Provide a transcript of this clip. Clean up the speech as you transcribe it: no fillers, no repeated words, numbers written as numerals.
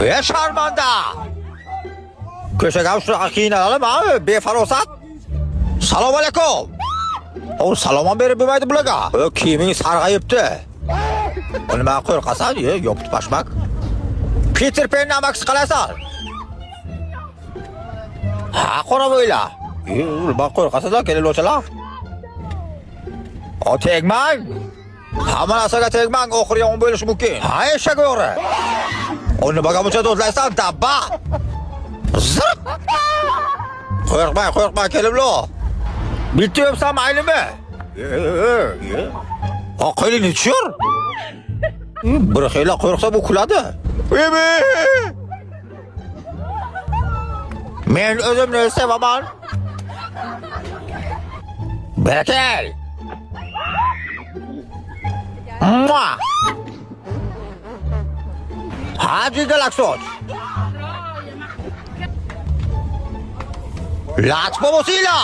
Be şarmanda. Köşe şu akine alalım abi. Be farosat. Salam aleyküm. O salama berip bilmaydi bulaga. O kimin sargayıptı. Onu ben korkasan yoktu başmak. Peter Pan'le Max kalasar. Ha kora böyle. Bak korkasa da gelin loçala. O tekman. Haman asaga tekman okuruyor on böyle mümkün. Ha eşe göre. Onu bakamışa tozlaysan dabba. Zırk. Korkma gelin lo. Bitti yoksa aynı mı? O kelin içiyor. Bırakıyla korksa bu kuladı. Men özüm neyse baban. Bekel. Mua. Hadi galaksot. Lat babasıyla.